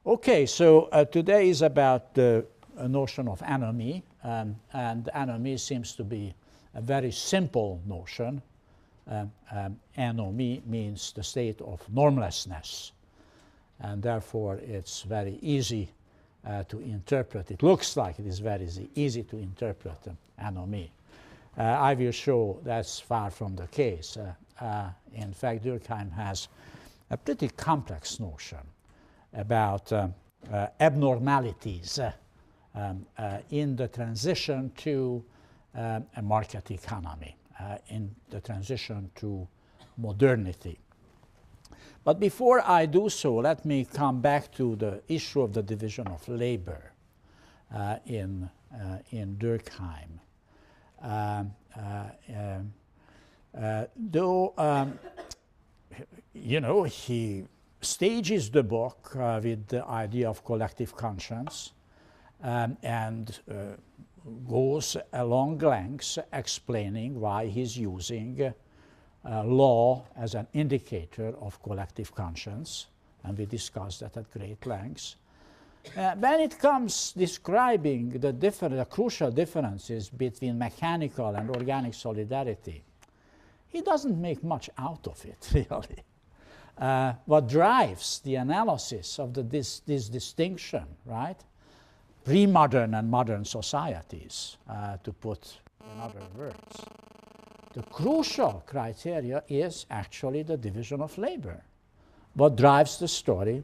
Okay, so today is about the notion of anomie, and anomie seems to be a very simple notion. Anomie means the state of normlessness, and therefore it's very easy to interpret. It looks like it is very easy to interpret anomie. I will show that's far from the case. In fact, Durkheim has a pretty complex notion about abnormalities in the transition to a market economy, in the transition to modernity. But before I do so, let me come back to the issue of the division of labor in Durkheim. Though, you know, he stages the book with the idea of collective conscience and goes along lengths explaining why he's using law as an indicator of collective conscience, and we discussed that at great lengths. When it comes describing the crucial differences between mechanical and organic solidarity, he doesn't make much out of it, really. What drives the analysis of this distinction, right? Pre-modern and modern societies, to put in other words. The crucial criteria is actually the division of labor. What drives the story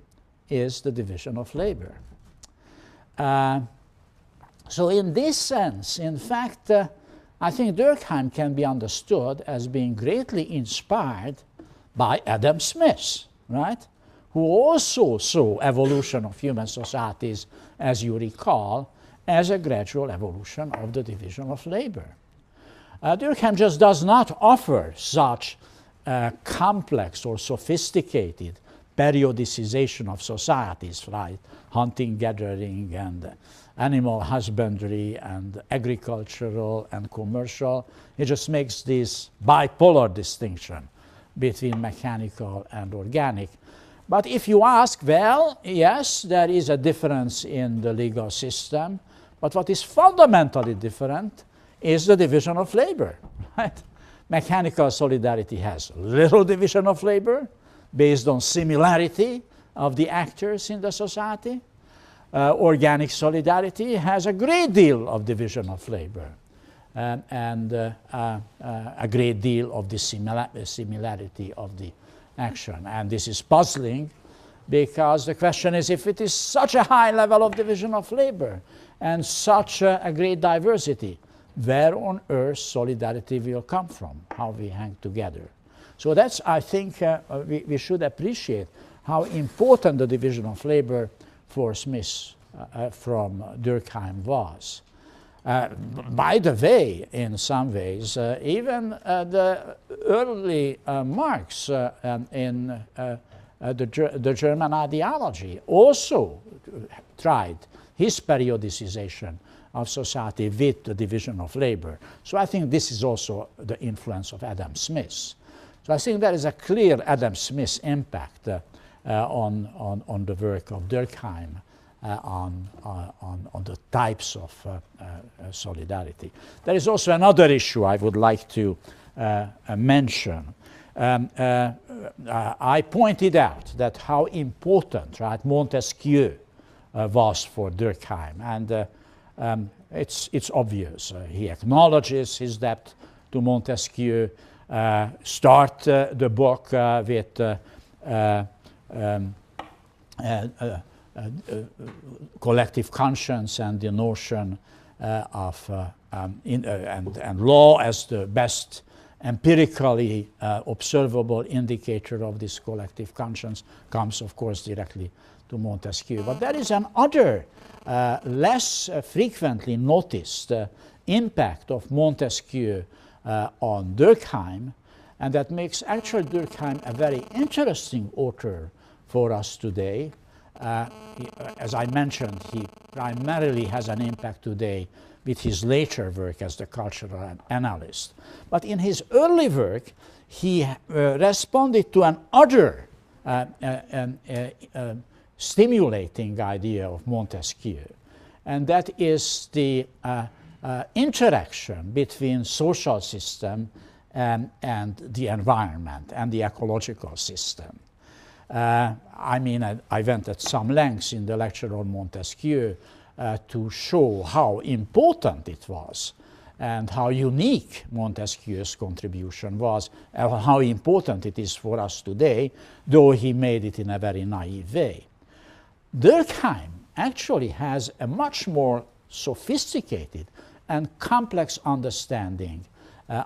is the division of labor. So in this sense, in fact, I think Durkheim can be understood as being greatly inspired by Adam Smith, right? Who also saw evolution of human societies, as you recall, as a gradual evolution of the division of labor. Durkheim just does not offer such complex or sophisticated periodicization of societies, right? Hunting, gathering, and animal husbandry, and agricultural and commercial. He just makes this bipolar distinction between mechanical and organic. But if you ask, well, yes, there is a difference in the legal system, but what is fundamentally different is the division of labor, right? Mechanical solidarity has little division of labor based on similarity of the actors in the society. Organic solidarity has a great deal of division of labor and a great deal of the similarity of the action. And this is puzzling because the question is, if it is such a high level of division of labor and such a great diversity, where on earth solidarity will come from, how we hang together. So that's, I think, we should appreciate how important the division of labor for Smith from Durkheim was. By the way, in some ways, even the early Marx in the German ideology also tried his periodicization of society with the division of labor. So I think this is also the influence of Adam Smith. So I think there is a clear Adam Smith impact on the work of Durkheim on the types of solidarity. There is also another issue I would like to mention. I pointed out that how important, right, Montesquieu was for Durkheim, and it's obvious. He acknowledges his debt to Montesquieu. Start the book with collective conscience and the notion of and law as the best empirically observable indicator of this collective conscience comes, of course, directly to Montesquieu. But there is another less frequently noticed impact of Montesquieu on Durkheim, and that makes actually Durkheim a very interesting author for us today. As I mentioned, he primarily has an impact today with his later work as the cultural analyst. But in his early work, he responded to another stimulating idea of Montesquieu, and that is the interaction between social system and the environment and the ecological system. I mean, I went at some lengths in the lecture on Montesquieu to show how important it was and how unique Montesquieu's contribution was, and how important it is for us today, though he made it in a very naive way. Durkheim actually has a much more sophisticated and complex understanding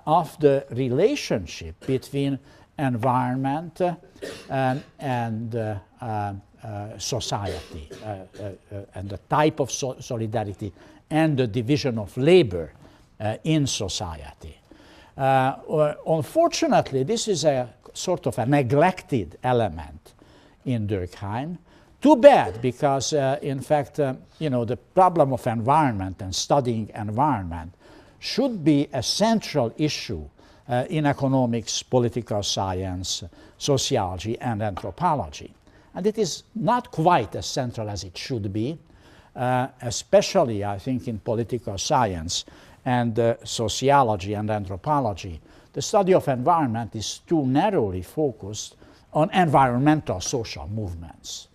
of the relationship between environment and society, and the type of solidarity and the division of labor in society. Unfortunately, this is a sort of a neglected element in Durkheim. Too bad, because in fact, you know, the problem of environment and studying environment should be a central issue in economics, political science, sociology, and anthropology. And it is not quite as central as it should be, especially, I think, in political science and sociology and anthropology. The study of environment is too narrowly focused on environmental social movements.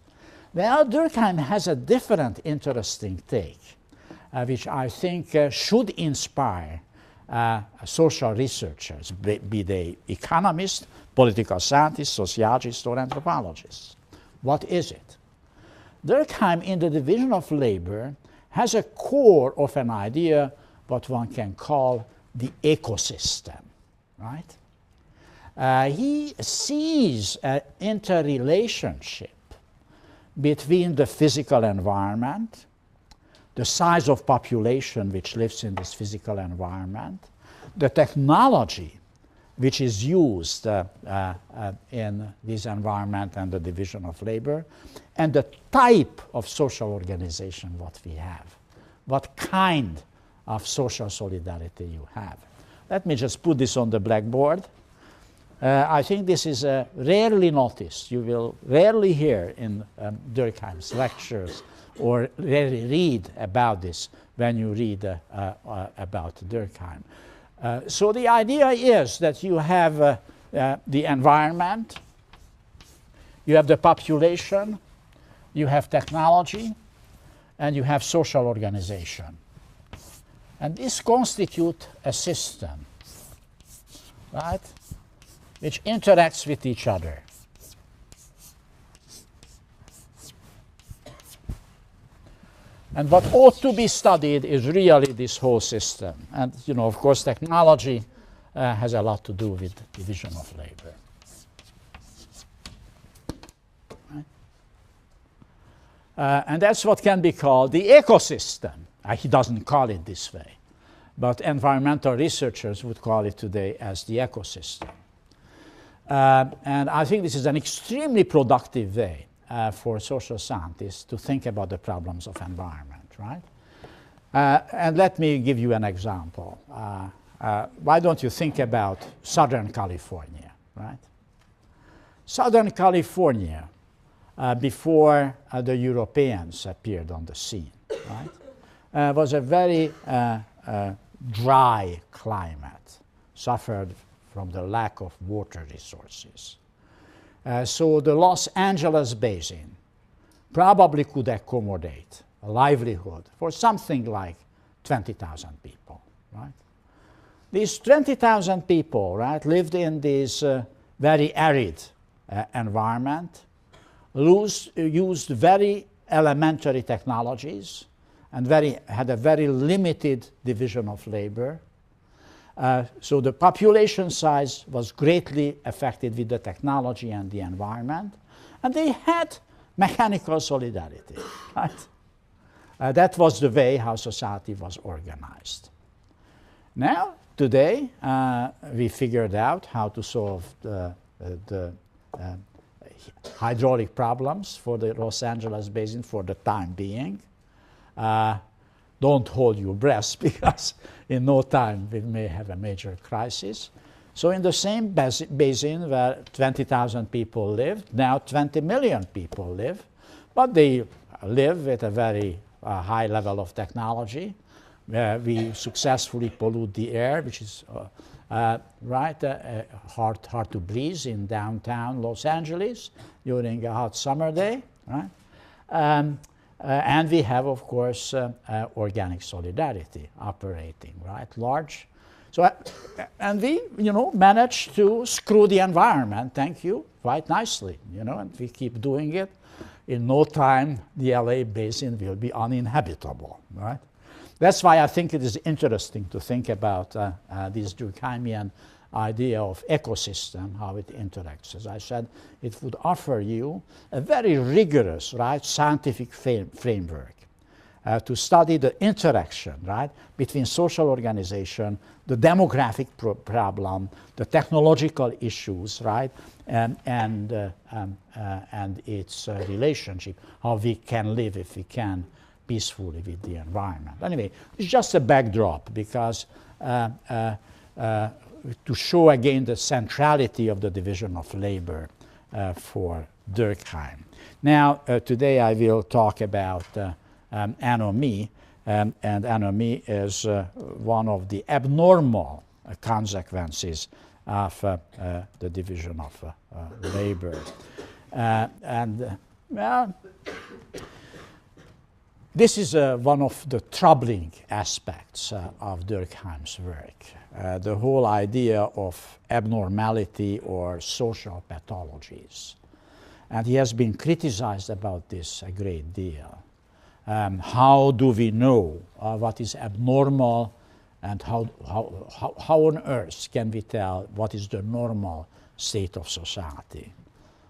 Well, Durkheim has a different interesting take, which I think should inspire social researchers, be they economists, political scientists, sociologists, or anthropologists. What is it? Durkheim, in the division of labor, has a core of an idea what one can call the ecosystem, right? He sees an interrelationship between the physical environment, the size of population which lives in this physical environment, the technology which is used in this environment and the division of labor, and the type of social organization what we have, what kind of social solidarity you have. Let me just put this on the blackboard. I think this is rarely noticed. You will rarely hear in Durkheim's lectures or rarely read about this when you read about Durkheim. So the idea is that you have the environment, you have the population, you have technology, and you have social organization. And this constitutes a system, right, which interacts with each other. And what ought to be studied is really this whole system. And, you know, of course, technology has a lot to do with division of labor. Right? And that's what can be called the ecosystem. He doesn't call it this way, but environmental researchers would call it today as the ecosystem. And I think this is an extremely productive way for social scientists to think about the problems of environment, right? And let me give you an example. Why don't you think about Southern California, right? Southern California, before the Europeans appeared on the scene, right, was a very dry climate, suffered from the lack of water resources. So the Los Angeles basin probably could accommodate a livelihood for something like 20,000 people, right? These 20,000 people, right, lived in this very arid environment, used very elementary technologies, and had a very limited division of labor. So the population size was greatly affected with the technology and the environment, and they had mechanical solidarity, right? That was the way how society was organized. Now, today, we figured out how to solve the hydraulic problems for the Los Angeles basin for the time being. Don't hold your breath, because in no time we may have a major crisis. So in the same basin where 20,000 people lived, now 20 million people live, but they live at a very high level of technology. We successfully pollute the air, which is hard to breathe in downtown Los Angeles during a hot summer day, right? And we have, of course, organic solidarity operating, right? Large. So, and we, manage to screw the environment, thank you, quite nicely, and we keep doing it. In no time, the LA basin will be uninhabitable, right? That's why I think it is interesting to think about this Durkheimian idea of ecosystem, how it interacts. As I said, it would offer you a very rigorous, right, scientific framework to study the interaction, right, between social organization, the demographic problem, the technological issues, right, and its relationship, how we can live if we can peacefully with the environment. Anyway, it's just a backdrop because to show again the centrality of the division of labor for Durkheim. Now, today I will talk about anomie, and anomie is one of the abnormal consequences of the division of labor. This is one of the troubling aspects of Durkheim's work, the whole idea of abnormality or social pathologies. And he has been criticized about this a great deal. How do we know what is abnormal, and how on earth can we tell what is the normal state of society?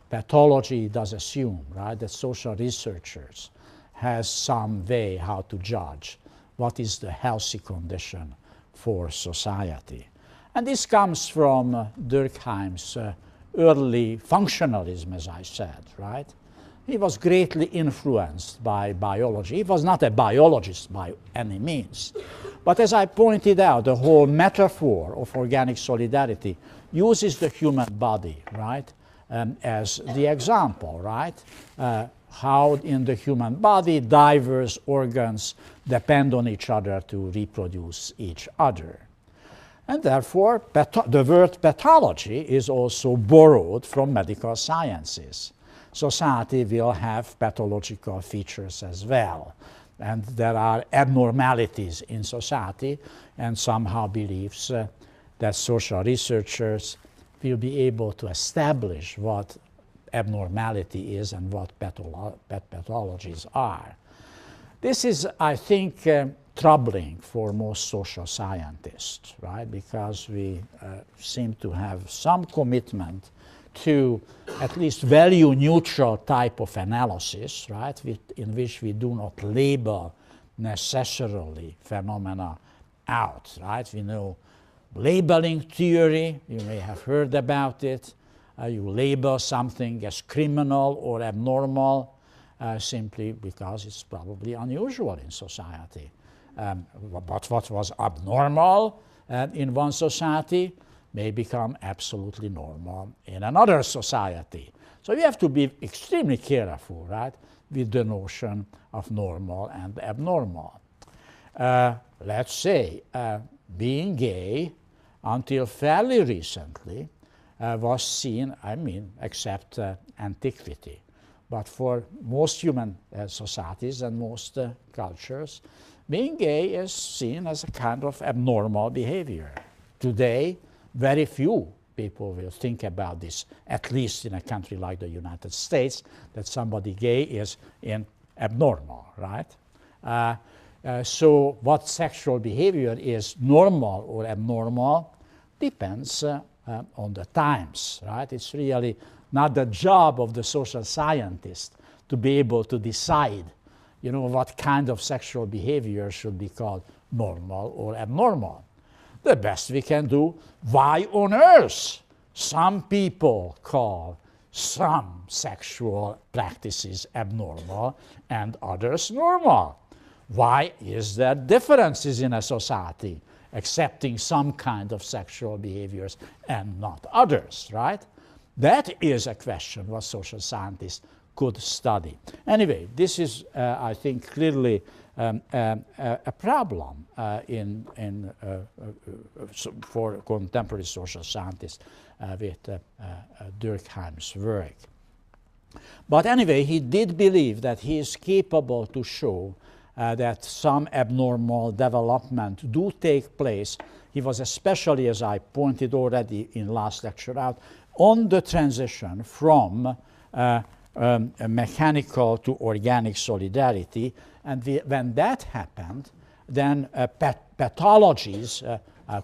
Pathology does assume, right, that social researchers has some way how to judge what is the healthy condition for society. And this comes from Durkheim's early functionalism, as I said, right? He was greatly influenced by biology. He was not a biologist by any means. But as I pointed out, the whole metaphor of organic solidarity uses the human body, right, as the example, right? How in the human body diverse organs depend on each other to reproduce each other. And therefore, the word pathology is also borrowed from medical sciences. Society will have pathological features as well. And there are abnormalities in society, and somehow believes that social researchers will be able to establish what abnormality is and what pathologies are. This is, I think, troubling for most social scientists, right? Because we seem to have some commitment to at least value-neutral type of analysis, right? In which we do not label necessarily phenomena out, right? We know labeling theory, you may have heard about it. You label something as criminal or abnormal simply because it's probably unusual in society. But what was abnormal in one society may become absolutely normal in another society. So you have to be extremely careful, right, with the notion of normal and abnormal. Let's say being gay until fairly recently was seen, except antiquity. But for most human societies and most cultures, being gay is seen as a kind of abnormal behavior. Today, very few people will think about this, at least in a country like the United States, that somebody gay is abnormal, right? So what sexual behavior is normal or abnormal depends on the times, right? It's really not the job of the social scientist to be able to decide, what kind of sexual behavior should be called normal or abnormal. The best we can do, why on earth some people call some sexual practices abnormal and others normal? Why is there differences in a society, accepting some kind of sexual behaviors and not others, right? That is a question what social scientists could study. Anyway, this is, I think, clearly a problem for contemporary social scientists with Durkheim's work. But anyway, he did believe that he is capable to show that some abnormal development do take place. He was especially, as I pointed already in last lecture out, on the transition from mechanical to organic solidarity. And when that happened, then pathologies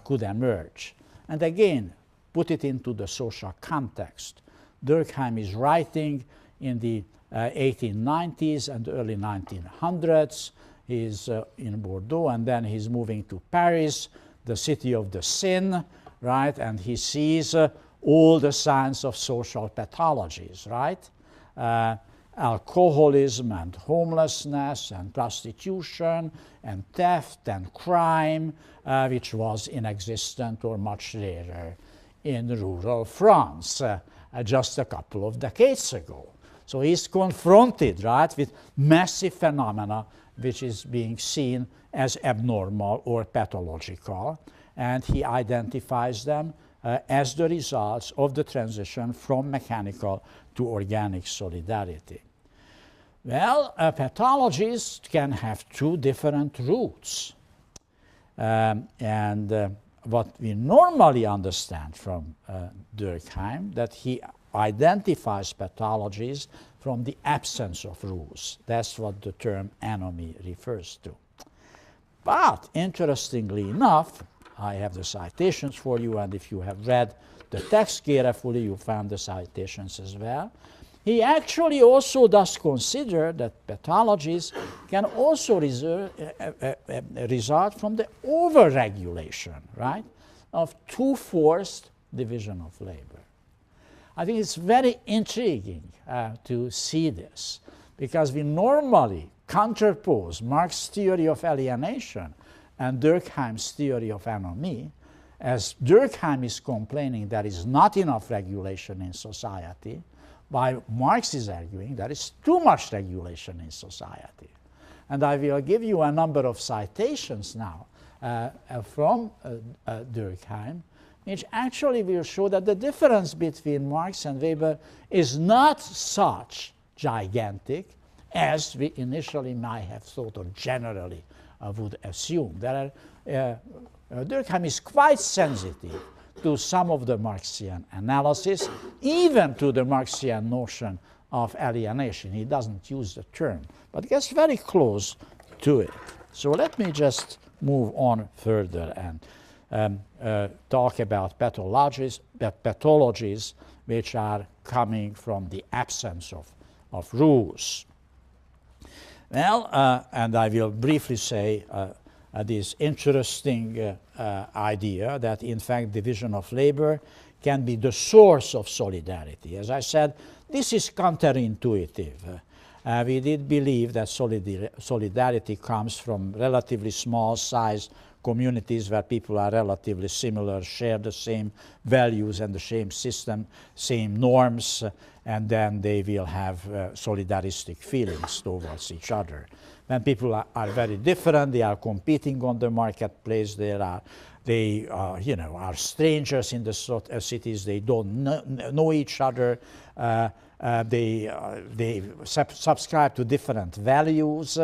could emerge. And again, put it into the social context. Durkheim is writing in the 1890s and early 1900s. He's in Bordeaux, and then he's moving to Paris, the city of the sin, right? And he sees all the signs of social pathologies, right? Alcoholism and homelessness and prostitution and theft and crime, which was inexistent or much later in rural France just a couple of decades ago. So he's confronted, right, with massive phenomena which is being seen as abnormal or pathological, and he identifies them as the results of the transition from mechanical to organic solidarity. Well, pathologies can have two different roots. What we normally understand from Durkheim, that he identifies pathologies from the absence of rules. That's what the term anomie refers to. But interestingly enough, I have the citations for you, and if you have read the text carefully, you found the citations as well. He actually also does consider that pathologies can also result from the overregulation, right, of too forced division of labor. I think it's very intriguing to see this, because we normally counterpose Marx's theory of alienation and Durkheim's theory of anomie, as Durkheim is complaining there is not enough regulation in society, while Marx is arguing there is too much regulation in society. And I will give you a number of citations now from Durkheim, which actually will show that the difference between Marx and Weber is not such gigantic as we initially might have thought, or generally would assume. Durkheim is quite sensitive to some of the Marxian analysis, even to the Marxian notion of alienation. He doesn't use the term, but gets very close to it. So let me just move on further and talk about pathologies which are coming from the absence of rules. Well, and I will briefly say this interesting idea that, in fact, division of labor can be the source of solidarity. As I said, this is counterintuitive. We did believe that solidarity comes from relatively small-sized communities where people are relatively similar, share the same values and the same system, same norms, and then they will have solidaristic feelings towards each other. When people are very different, they are competing on the marketplace, they are strangers in the cities, they don't know each other, they subscribe to different values,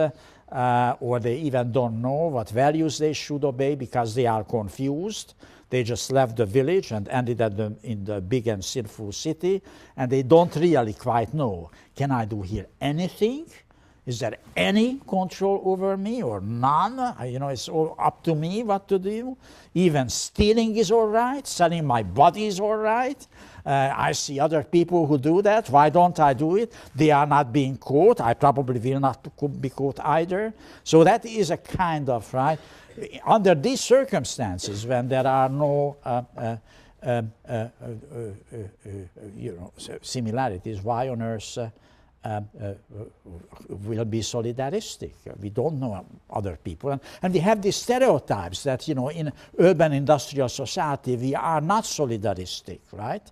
or they even don't know what values they should obey because they are confused. They just left the village and ended in the big and sinful city, and they don't really quite know, can I do here anything? Is there any control over me or none? It's all up to me what to do. Even stealing is all right. Selling my body is all right. I see other people who do that. Why don't I do it? They are not being caught. I probably will not be caught either. So that is a kind of, right, under these circumstances, when there are no similarities, why on earth will be solidaristic? We don't know other people. And we have these stereotypes that, in urban industrial society, we are not solidaristic, right?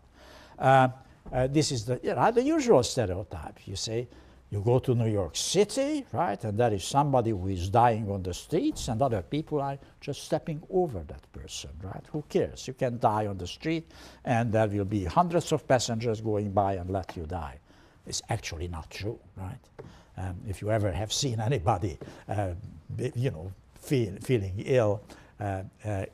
this is the usual stereotype. You say, you go to New York City, right, and there is somebody who is dying on the streets, and other people are just stepping over that person, right? Who cares? You can die on the street, and there will be hundreds of passengers going by and let you die. It's actually not true, right? If you ever have seen anybody, feeling ill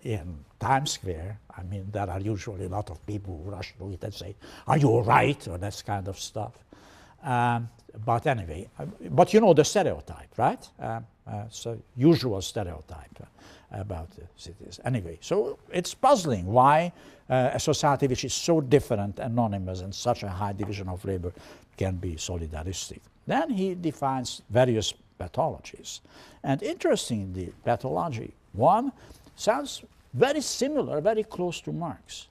in Times Square, I mean, there are usually a lot of people who rush to it and say, "Are you all right?" or that kind of stuff. But anyway, but you know the stereotype, right? So usual stereotype about cities. Anyway, so it's puzzling why a society which is so different, anonymous, and such a high division of labor can be solidaristic. Then he defines various pathologies. And interestingly, pathology one sounds very similar, very close to Marx.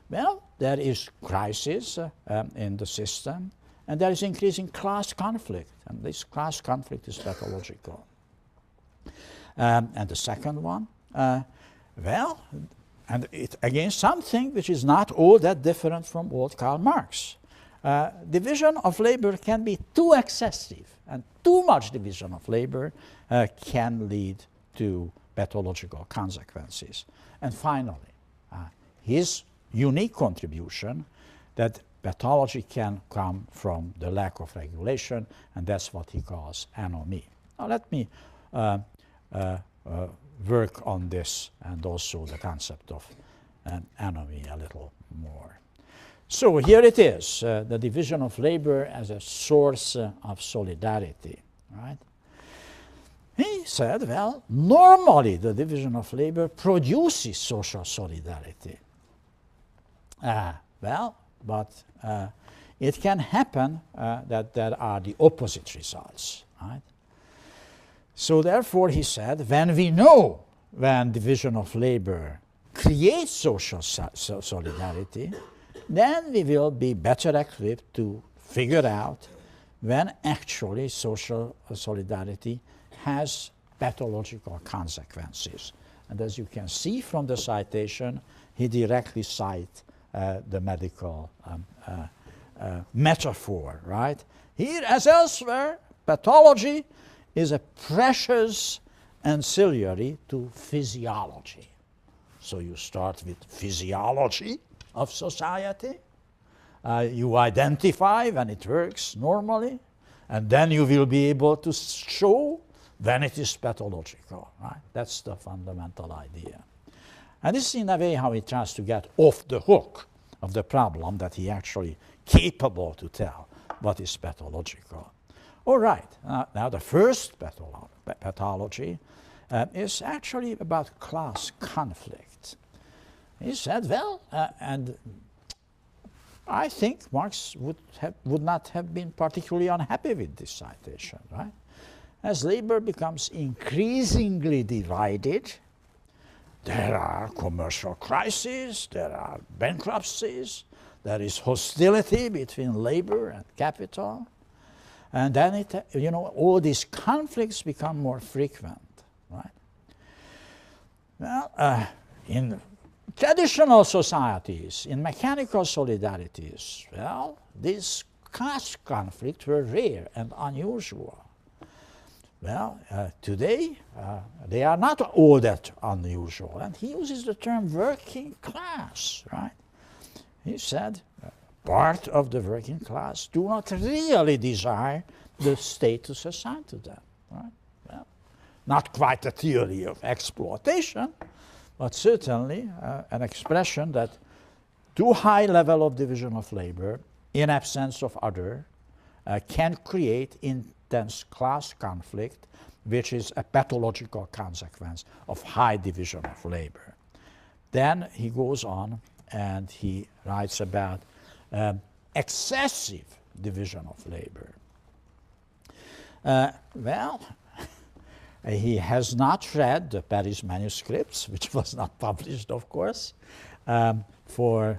Well, there is crisis in the system, and there is increasing class conflict, and this class conflict is pathological. And the second one, well, and it again something which is not all that different from old Karl Marx. Division of labor can be too excessive, and too much division of labor can lead to pathological consequences. And finally, his unique contribution that pathology can come from the lack of regulation, and that's what he calls anomie. Now let me work on this and also the concept of anomie a little more. So here it is, the division of labor as a source of solidarity, right? He said, well, normally the division of labor produces social solidarity. But it can happen that there are the opposite results, right? So therefore, he said, when we know when division of labor creates social solidarity, then we will be better equipped to figure out when actually social solidarity has pathological consequences. And as you can see from the citation, he directly cites the medical metaphor, right? Here, as elsewhere, pathology is a precious ancillary to physiology. So you start with physiology of society. You identify when it works normally, and then you will be able to show when it is pathological, right? That's the fundamental idea. And this is in a way how he tries to get off the hook of the problem that he actually capable to tell what is pathological. All right, now the first pathology is actually about class conflict. He said, well, and I think Marx would not have been particularly unhappy with this citation, right? As labor becomes increasingly divided, there are commercial crises, there are bankruptcies, there is hostility between labor and capital, and then all these conflicts become more frequent, right? Well, in traditional societies, in mechanical solidarities, well, these class conflicts were rare and unusual. Well, today, they are not all that unusual. And he uses the term working class, right? He said, part of the working class do not really desire the status assigned to them, right? Well, not quite a theory of exploitation, but certainly an expression that too high level of division of labor, in absence of other, can create intense class conflict, which is a pathological consequence of high division of labor. Then he goes on and he writes about excessive division of labor. Well, he has not read the Paris manuscripts, which was not published, of course, for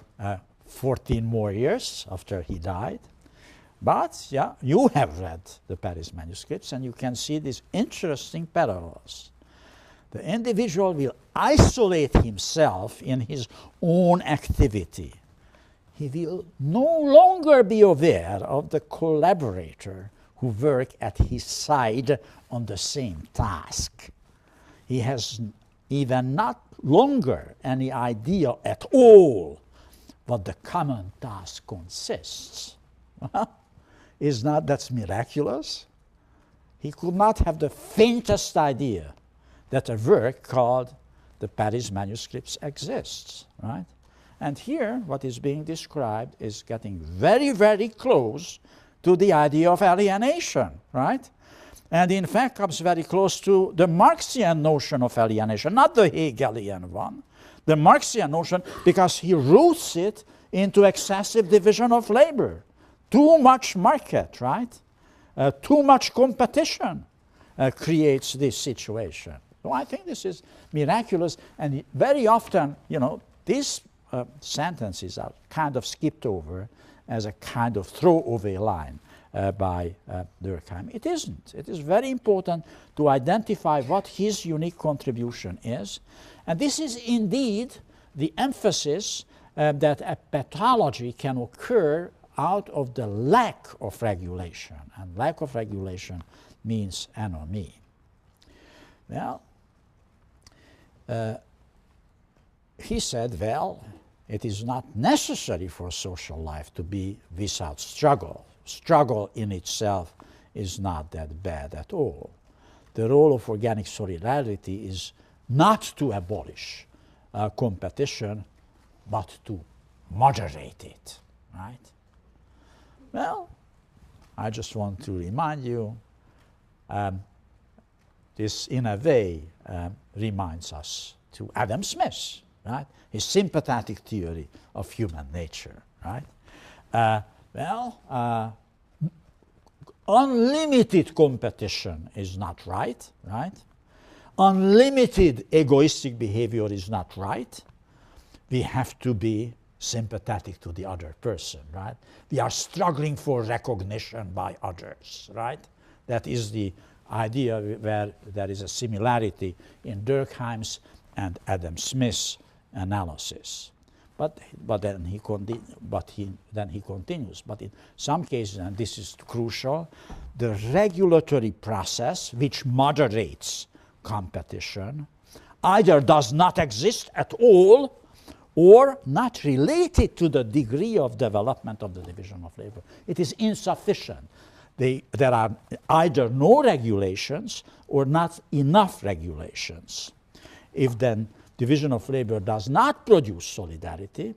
14 more years after he died. But, yeah, you have read the Paris manuscripts, and you can see these interesting parallels. The individual will isolate himself in his own activity. he will no longer be aware of the collaborator who work at his side on the same task. He has even not longer any idea at all what the common task consists. Is not that miraculous? He could not have the faintest idea that a work called the Paris Manuscripts exists, right? And here, what is being described is getting very, very close to the idea of alienation, right? And in fact comes very close to the Marxian notion of alienation, not the Hegelian one. The Marxian notion, because he roots it into excessive division of labor. Too much market, right? Too much competition creates this situation. So I think this is miraculous, and very often, you know, these sentences are kind of skipped over as a kind of throwaway line by Durkheim. It isn't. It is very important to identify what his unique contribution is, and this is indeed the emphasis that a pathology can occur out of the lack of regulation, and lack of regulation means anomie. Well, he said, well, it is not necessary for social life to be without struggle. Struggle in itself is not that bad at all. The role of organic solidarity is not to abolish competition, but to moderate it, right? Well, I just want to remind you, this in a way reminds us to Adam Smith, right? His sympathetic theory of human nature, right? Unlimited competition is not right, right? Unlimited egoistic behavior is not right. We have to be sympathetic to the other person, right? We are struggling for recognition by others, right? That is the idea where there is a similarity in Durkheim's and Adam Smith's analysis. But then he continues. But in some cases, and this is crucial, the regulatory process which moderates competition either does not exist at all or not related to the degree of development of the division of labor. It is insufficient. There are either no regulations or not enough regulations. If then division of labor does not produce solidarity,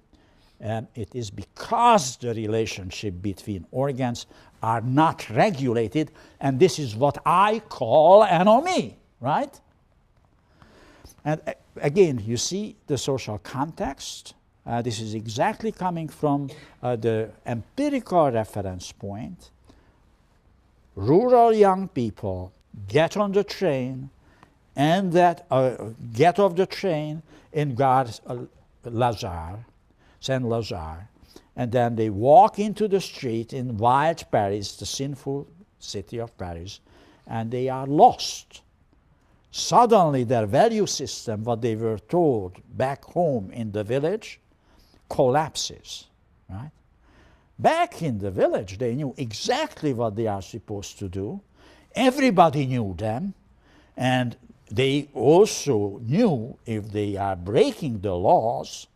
it is because the relationship between organs are not regulated, and this is what I call anomie, right? And again, you see the social context. This is exactly coming from the empirical reference point. Rural young people get on the train and that get off the train in Gare Lazare, Saint-Lazare, and then they walk into the street in wild Paris, the sinful city of Paris, and they are lost. Suddenly their value system, what they were told back home in the village, collapses, right? Back in the village, they knew exactly what they are supposed to do. Everybody knew them, and they also knew if they are breaking the laws,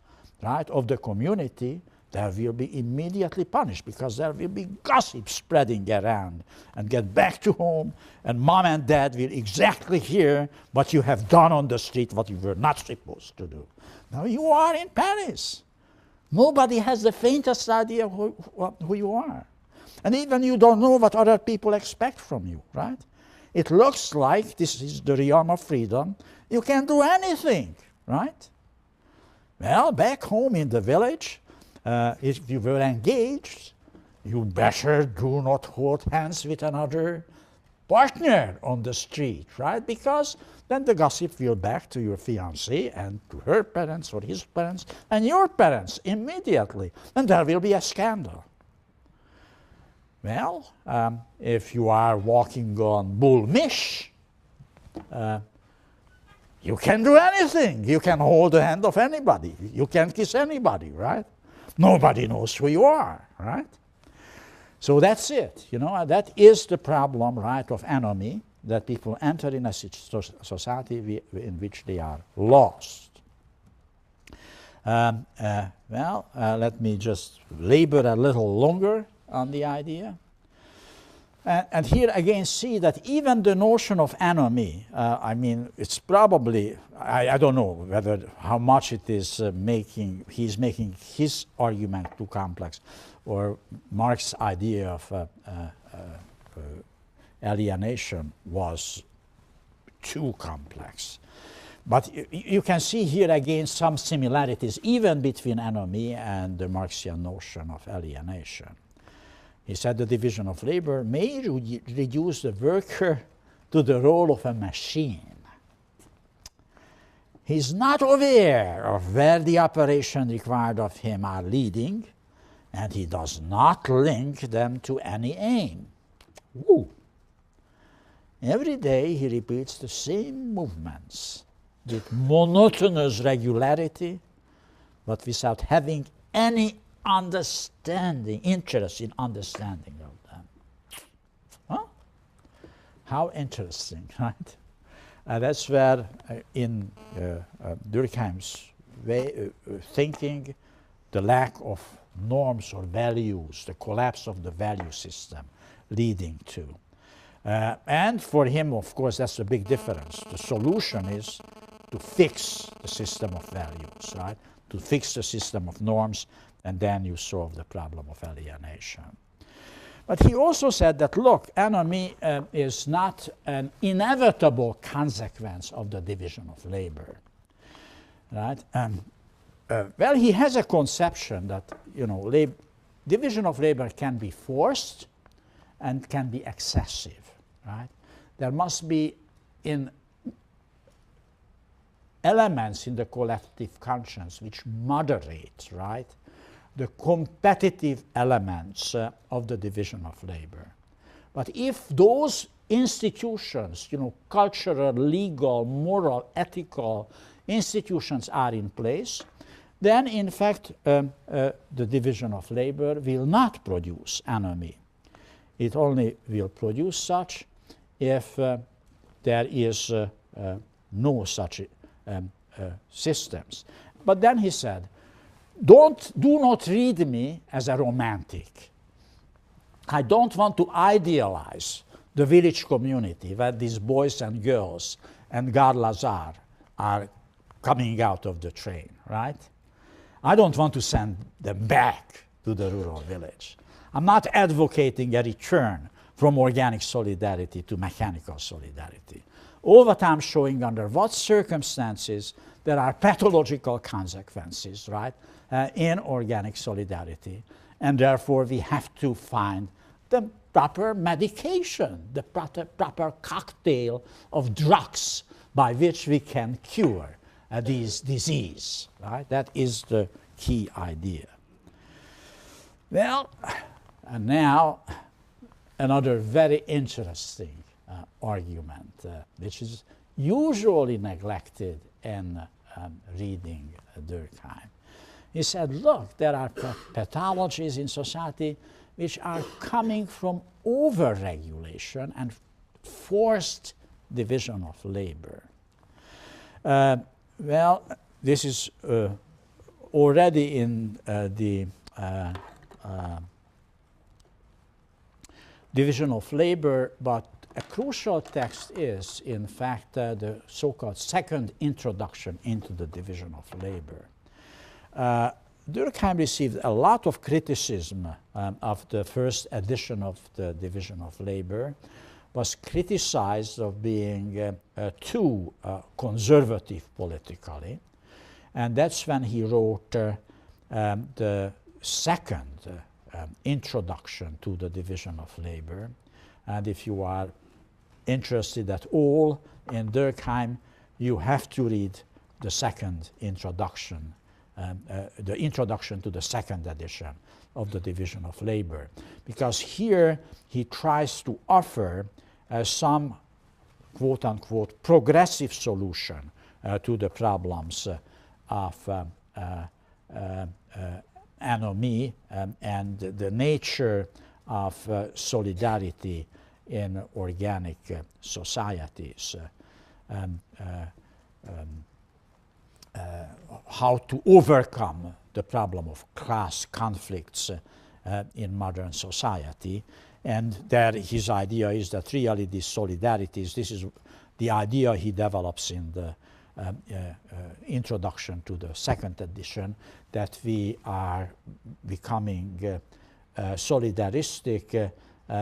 right, of the community, they will be immediately punished because there will be gossip spreading around, and get back to home, and mom and dad will exactly hear what you have done on the street, what you were not supposed to do. Now you are in Paris. Nobody has the faintest idea who you are. And even you don't know what other people expect from you, right? It looks like this is the realm of freedom. You can do anything, right? Well, back home in the village, if you were engaged, you better do not hold hands with another partner on the street, right? Because then the gossip will back to your fiancée and to her parents or his parents and your parents immediately, and there will be a scandal. Well, if you are walking on Bull Mish, you can do anything. You can hold the hand of anybody. You can kiss anybody, right? Nobody knows who you are, right? So that's it, you know, that is the problem, right, of anomie, that people enter in a society in which they are lost. Let me just labor a little longer on the idea. And here again see that even the notion of anomie, I mean, it's probably, I don't know whether how much it is he's making his argument too complex, or Marx's idea of alienation was too complex. But you can see here again some similarities even between anomie and the Marxian notion of alienation. He said the division of labor may reduce the worker to the role of a machine. He's not aware of where the operation required of him are leading, and he does not link them to any aim. Woo. Every day he repeats the same movements with monotonous regularity, but without having any interest in understanding of them. Huh? How interesting, right? That's where in Durkheim's way thinking, the lack of norms or values, the collapse of the value system leading to. And for him, of course, that's a big difference. The solution is to fix the system of values, right? To fix the system of norms, and then you solve the problem of alienation. But he also said that, look, anomie is not an inevitable consequence of the division of labor, right? Well, he has a conception that, you know, division of labor can be forced and can be excessive, right? There must be elements in the collective conscience which moderate, right, the competitive elements of the division of labor. But if those institutions, you know, cultural, legal, moral, ethical institutions are in place, then in fact the division of labor will not produce anomie. It only will produce such if there is no such systems. But then he said, do not read me as a romantic. I don't want to idealize the village community where these boys and girls and Gare Lazare are coming out of the train, right? I don't want to send them back to the rural village. I'm not advocating a return from organic solidarity to mechanical solidarity. All that I'm showing under what circumstances there are pathological consequences, right, in organic solidarity. And therefore we have to find the proper medication, the proper cocktail of drugs by which we can cure this disease, right? That is the key idea. Well, and now another very interesting argument, which is usually neglected in reading Durkheim. He said, look, there are pathologies in society which are coming from over-regulation and forced division of labor. Well, this is already in the division of labor, but a crucial text is, in fact, the so-called second introduction into the division of labor. Durkheim received a lot of criticism of the first edition of the division of labor, was criticized of being too conservative politically, and that's when he wrote the second introduction to the division of labor. And if you are interested at all in Durkheim, you have to read the second introduction, the introduction to the second edition of the division of labor, because here he tries to offer some quote-unquote progressive solution to the problems of anomie and the nature of solidarity in organic societies, how to overcome the problem of class conflicts in modern society. And there his idea is that really these solidarities, this is the idea he develops in the introduction to the second edition, that we are becoming solidaristic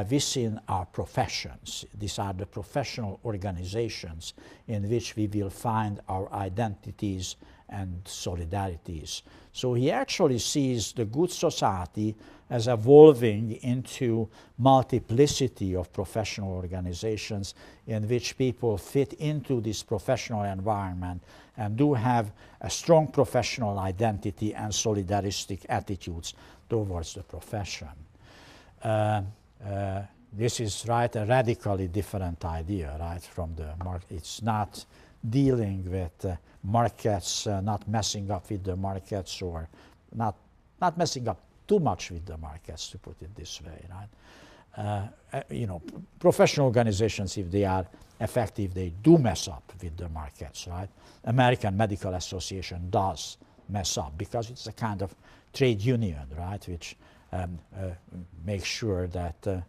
within our professions. These are the professional organizations in which we will find our identities and solidarities. So he actually sees the good society as evolving into multiplicity of professional organizations in which people fit into this professional environment and do have a strong professional identity and solidaristic attitudes towards the profession. This is a radically different idea, from the market. It's not dealing with markets, not messing up with the markets, or not messing up too much with the markets, to put it this way, professional organizations, if they are effective, they do mess up with the markets, American Medical Association does mess up because it's a kind of trade union, which makes sure that the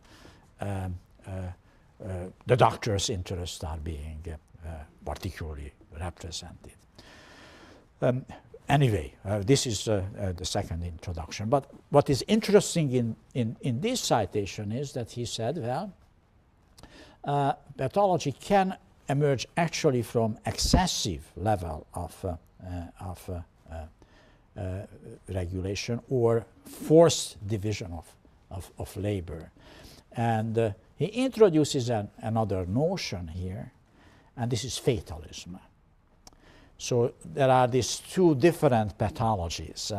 doctor's interests are being particularly represented. Anyway, this is the second introduction. But what is interesting in this citation is that he said, well, pathology can emerge actually from excessive level of regulation or forced division of labor. And he introduces another notion here, and this is fatalism. So there are these two different pathologies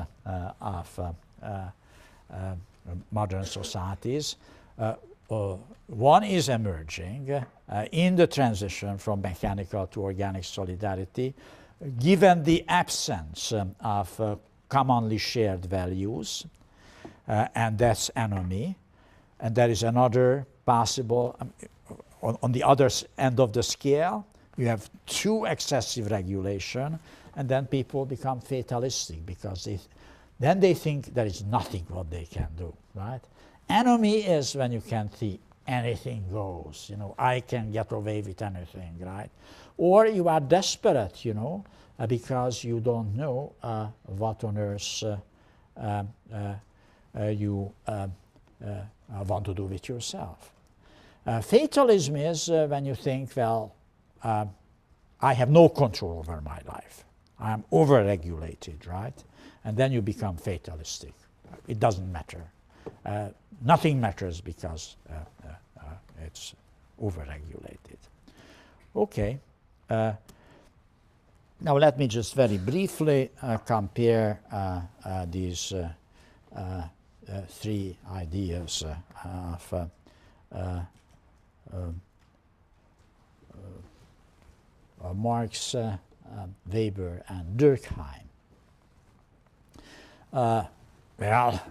of modern societies. One is emerging in the transition from mechanical to organic solidarity, given the absence of commonly shared values, and that's anomie. And there is another possible, on the other end of the scale, you have too excessive regulation, and then people become fatalistic because then they think there is nothing what they can do, Anomie is when you can see anything goes, I can get away with anything, Or you are desperate, because you don't know what on earth you want to do with yourself. Fatalism is when you think, well, I have no control over my life. I am over-regulated, And then you become fatalistic. It doesn't matter. Nothing matters because it's over-regulated. Okay. Now let me just very briefly compare these three ideas of Marx, Weber, and Durkheim. Well,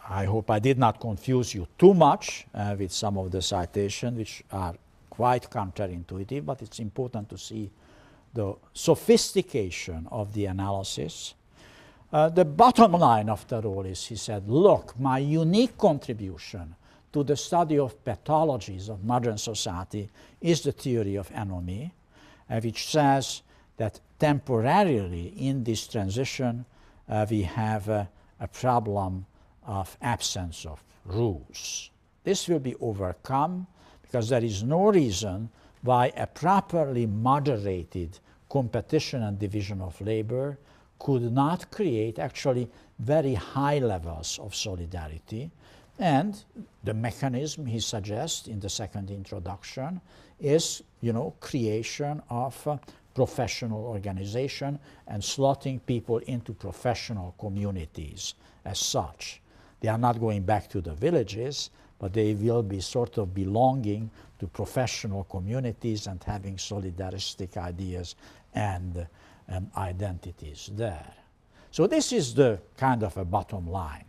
I hope I did not confuse you too much with some of the citations, which are quite counterintuitive, but it's important to see the sophistication of the analysis. The bottom line, after all, is he said, look, my unique contribution to the study of pathologies of modern society is the theory of anomie, which says that temporarily in this transition we have a problem of absence of rules. This will be overcome because there is no reason why a properly moderated competition and division of labor could not create actually very high levels of solidarity. And the mechanism he suggests in the second introduction is, creation of professional organization and slotting people into professional communities as such. They are not going back to the villages, but they will be sort of belonging to professional communities and having solidaristic ideas and identities there. So this is the kind of a bottom line.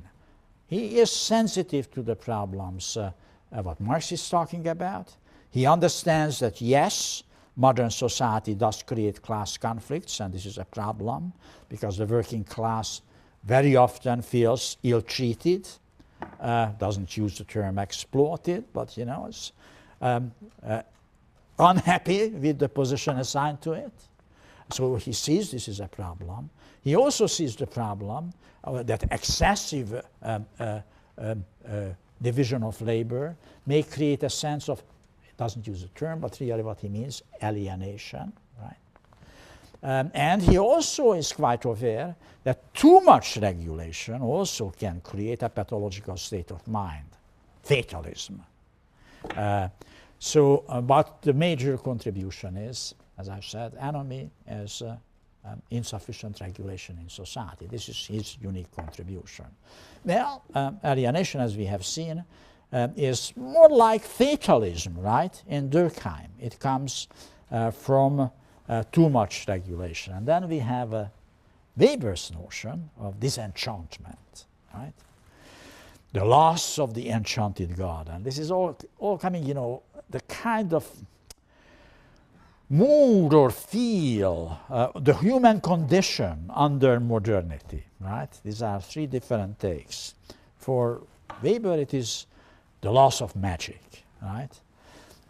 He is sensitive to the problems what Marx is talking about. He understands that, yes, modern society does create class conflicts, and this is a problem because the working class very often feels ill-treated, doesn't use the term exploited, but you know, is unhappy with the position assigned to it. So he sees this is a problem. He also sees the problem that excessive division of labor may create a sense of, it doesn't use the term, but really what he means, alienation, right? And he also is quite aware that too much regulation also can create a pathological state of mind, fatalism. But the major contribution is, as I said, Anomie is insufficient regulation in society. This is his unique contribution. Well, alienation, as we have seen, is more like fatalism, right, in Durkheim. It comes from too much regulation. And then we have Weber's notion of disenchantment, right? The loss of the enchanted garden. This is all coming, you know, the kind of mood or feel, the human condition under modernity, right? These are three different takes. For Weber, it is the loss of magic, right?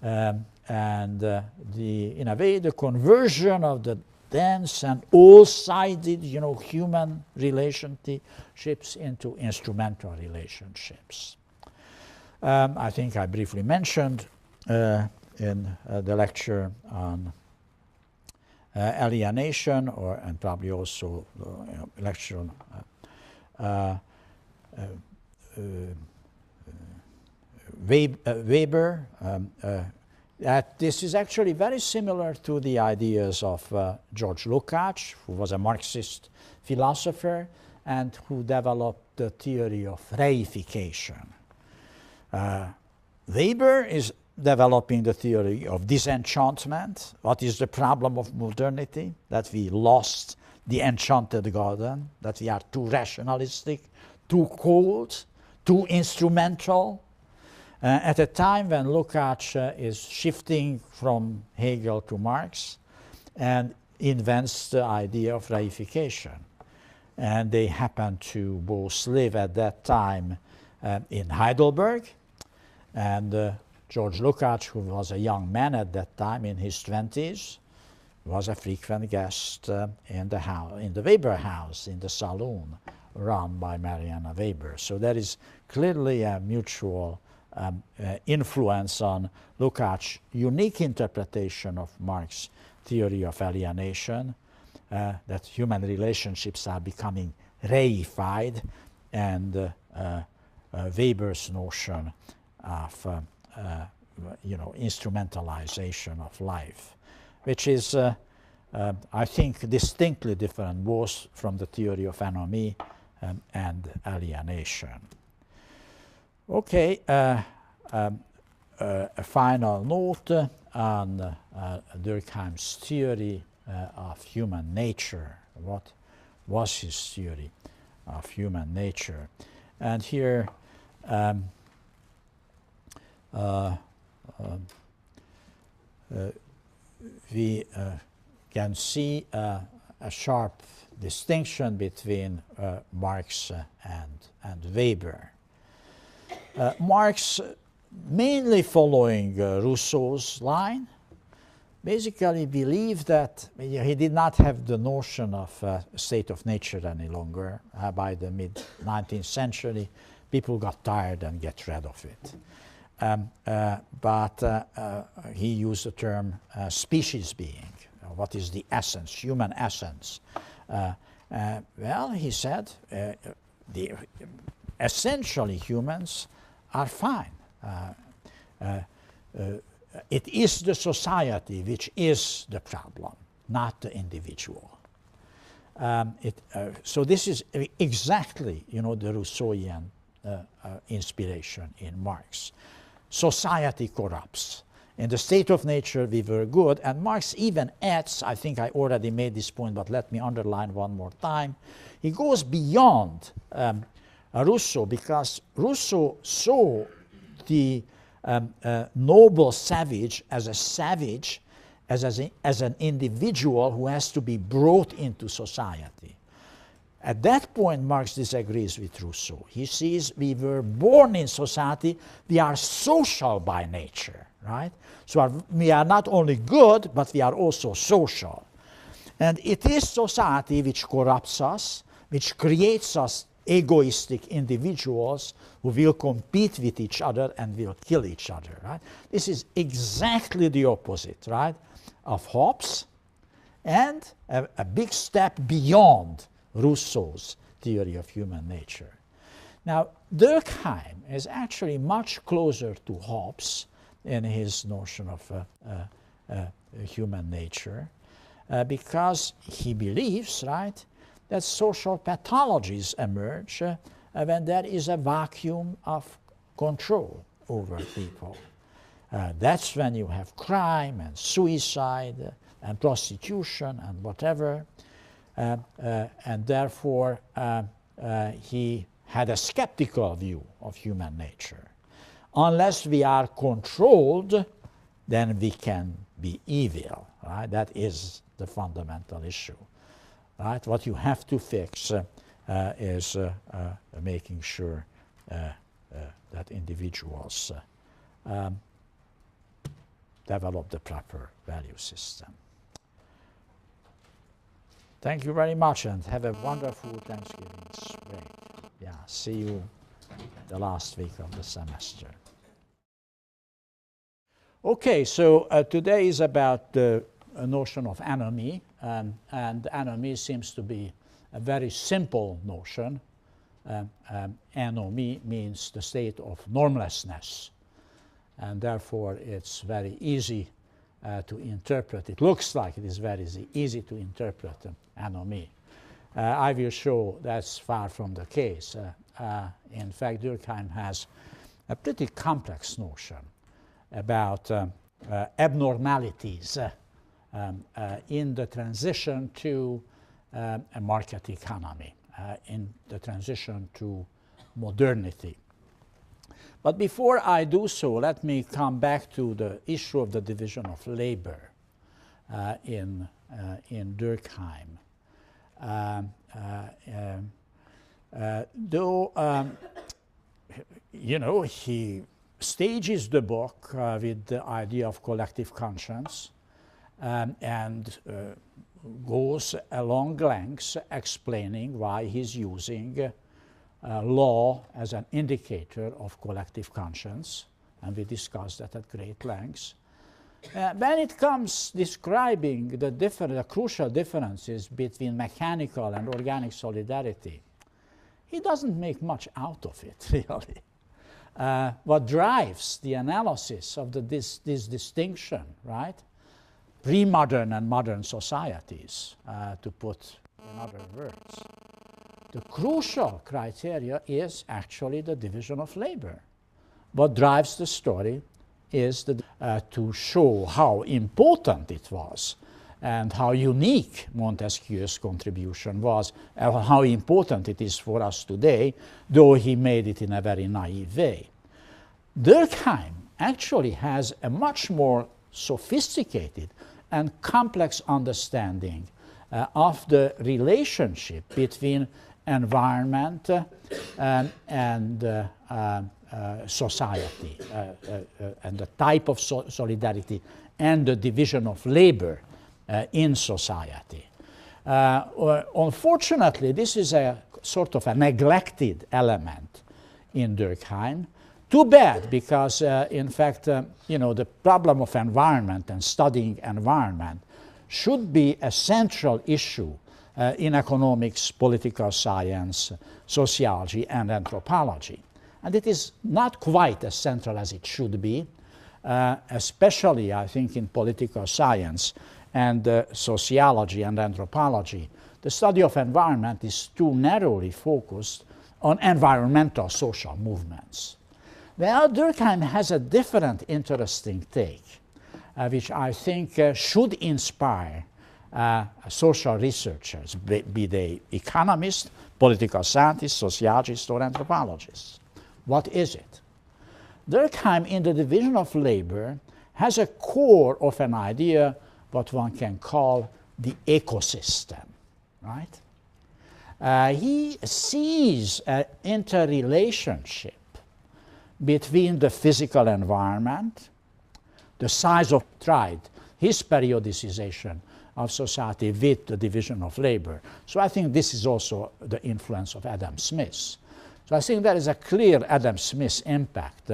In a way, the conversion of the dense and all-sided, you know, human relationships into instrumental relationships. I think I briefly mentioned in the lecture on alienation, and probably also lecture on Weber, that this is actually very similar to the ideas of George Lukács, who was a Marxist philosopher and who developed the theory of reification. Weber is developing the theory of disenchantment. What is the problem of modernity? That we lost the enchanted garden, that we are too rationalistic, too cold, too instrumental. At a time when Lukács is shifting from Hegel to Marx and invents the idea of reification. And they happen to both live at that time in Heidelberg, and George Lukács, who was a young man at that time in his 20s, was a frequent guest in the Weber house, in the saloon run by Mariana Weber. So there is clearly a mutual influence on Lukács' unique interpretation of Marx's theory of alienation, that human relationships are becoming reified, and Weber's notion of instrumentalization of life, which is, I think, distinctly different both from the theory of anomie and alienation. Okay, a final note on Durkheim's theory of human nature. What was his theory of human nature? And here we can see a sharp distinction between Marx and Weber. Marx, mainly following Rousseau's line, basically believed that he did not have the notion of a state of nature any longer. By the mid-19th century, people got tired and get rid of it. But he used the term species being. What is the essence, human essence? Well, he said, essentially humans are fine. It is the society which is the problem, not the individual. So this is exactly, the Rousseauian inspiration in Marx. Society corrupts. In the state of nature, we were good. And Marx even adds, I think I already made this point, but let me underline one more time. He goes beyond Rousseau, because Rousseau saw the noble savage, as an individual who has to be brought into society. At that point, Marx disagrees with Rousseau. He sees we were born in society, we are social by nature, right? So we are not only good, but we are also social. And it is society which corrupts us, which creates us egoistic individuals who will compete with each other and will kill each other, right? This is exactly the opposite, right, of Hobbes, and a big step beyond Rousseau's theory of human nature. Now, Durkheim is actually much closer to Hobbes in his notion of human nature, because he believes, right, that social pathologies emerge when there is a vacuum of control over people. That's when you have crime and suicide and prostitution and whatever. And therefore, he had a skeptical view of human nature. Unless we are controlled, then we can be evil, right? That is the fundamental issue, right? What you have to fix is making sure that individuals develop the proper value system. Thank you very much, and have a wonderful Thanksgiving break. Yeah, see you the last week of the semester. Okay, so today is about the notion of anomie, and anomie seems to be a very simple notion. Anomie means the state of normlessness, and therefore it's very easy to interpret. It looks like it is very easy to interpret anomie. I will show that's far from the case. In fact, Durkheim has a pretty complex notion about abnormalities in the transition to a market economy, in the transition to modernity. But before I do so, let me come back to the issue of the division of labor in Durkheim. Though, you know, he stages the book with the idea of collective conscience and goes along lengths explaining why he's using law as an indicator of collective conscience, and we discussed that at great lengths. When it comes describing the crucial differences between mechanical and organic solidarity, he doesn't make much out of it, really. What drives the analysis of this distinction, right? Pre-modern and modern societies, to put in other words. The crucial criteria is actually the division of labor. What drives the story is to show how important it was and how unique Montesquieu's contribution was, and how important it is for us today, though he made it in a very naive way. Durkheim actually has a much more sophisticated and complex understanding of the relationship between environment and society, and the type of solidarity and the division of labor in society. Unfortunately, this is a sort of a neglected element in Durkheim. Too bad, because in fact, you know, the problem of environment and studying environment should be a central issue in economics, political science, sociology, and anthropology. And it is not quite as central as it should be, especially, I think, in political science and sociology and anthropology. The study of environment is too narrowly focused on environmental social movements. Well, Durkheim has a different interesting take. which I think should inspire social researchers, be they economists, political scientists, sociologists, or anthropologists. What is it? Durkheim, in the division of labor, has a core of an idea, what one can call the ecosystem, right? He sees an interrelationship between the physical environment, the size of tried, his periodicization of society with the division of labor. So I think this is also the influence of Adam Smith. So I think there is a clear Adam Smith impact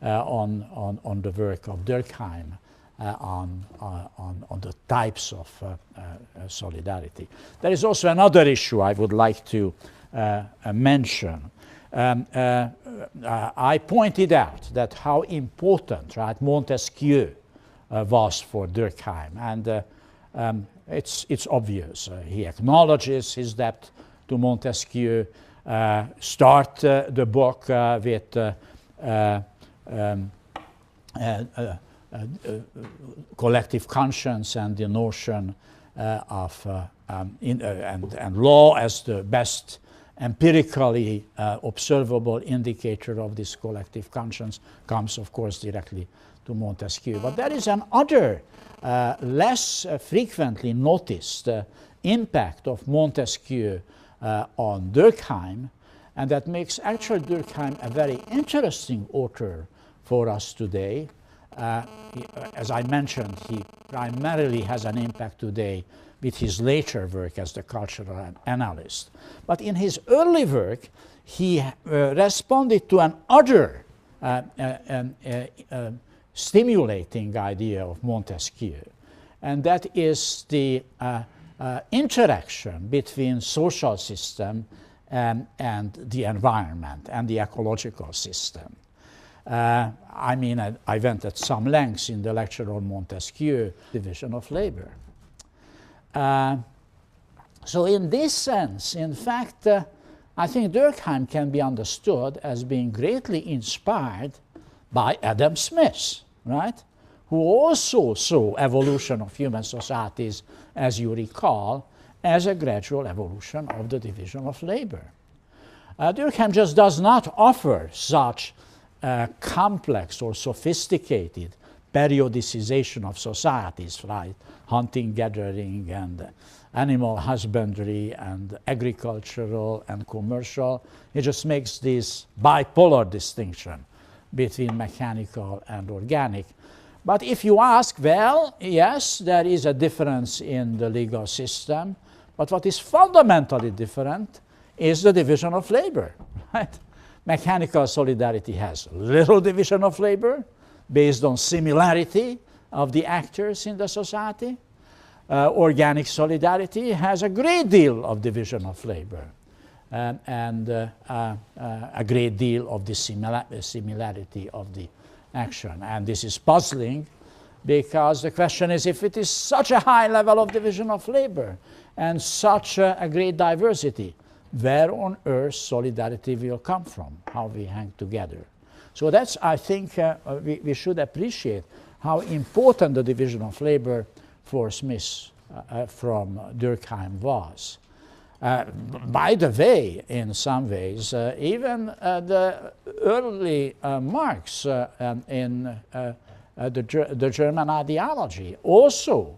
on the work of Durkheim on the types of solidarity. There is also another issue I would like to mention. I pointed out that how important, right, Montesquieu was for Durkheim, and it's obvious. He acknowledges his debt to Montesquieu. Start the book with collective conscience and the notion of and law as the best empirically observable indicator of this collective conscience comes, of course, directly to Montesquieu. But there is another less frequently noticed impact of Montesquieu on Durkheim, and that makes actually Durkheim a very interesting author for us today. As I mentioned, he primarily has an impact today with his later work as the cultural analyst. But in his early work, he responded to another stimulating idea of Montesquieu, and that is the interaction between social system and the environment and the ecological system. I mean, I went at some lengths in the lecture on Montesquieu, division of labor. So in this sense, in fact, I think Durkheim can be understood as being greatly inspired by Adam Smith, right? Who also saw evolution of human societies, as you recall, as a gradual evolution of the division of labor. Durkheim just does not offer such complex or sophisticated periodicization of societies, right? Hunting, gathering, and animal husbandry, and agricultural and commercial. He just makes this bipolar distinction between mechanical and organic. But if you ask, well, yes, there is a difference in the legal system, but what is fundamentally different is the division of labor, right? Mechanical solidarity has little division of labor based on similarity of the actors in the society. Organic solidarity has a great deal of division of labor and a great deal of the similarity of the action. And this is puzzling because the question is, if it is such a high level of division of labor and such a great diversity, where on earth solidarity will come from, how we hang together. So that's, I think, we should appreciate how important the division of labor for Smith from Durkheim was. By the way, in some ways, even the early Marx in the German ideology also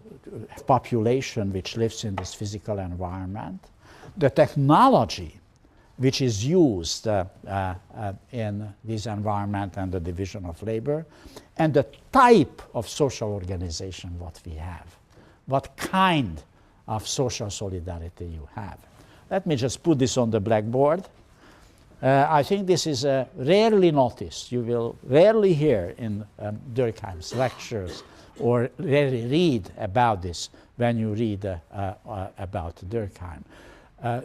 population which lives in this physical environment, the technology which is used in this environment and the division of labor, and the type of social organization what we have, what kind of social solidarity you have. Let me just put this on the blackboard. I think this is rarely noticed. You will rarely hear in Durkheim's lectures or rarely read about this when you read about Durkheim.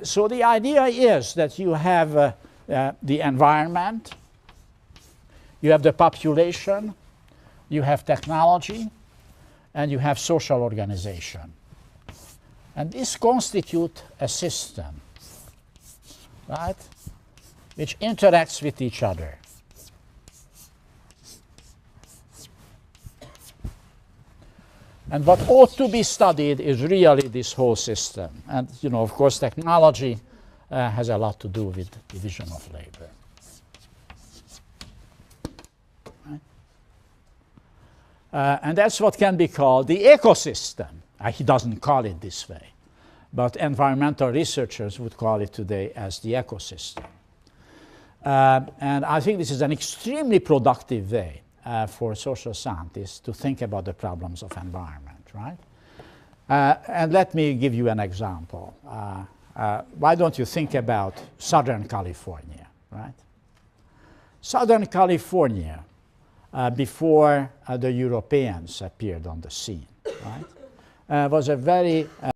So the idea is that you have the environment, you have the population, you have technology, and you have social organization. And this constitutes a system, right, which interacts with each other. And what ought to be studied is really this whole system. And, you know, of course, technology has a lot to do with division of labor. Right? And that's what can be called the ecosystem. He doesn't call it this way, but environmental researchers would call it today as the ecosystem. And I think this is an extremely productive way for social scientists to think about the problems of environment, right? And let me give you an example. Why don't you think about Southern California, right? Southern California, before the Europeans appeared on the scene, right, was a very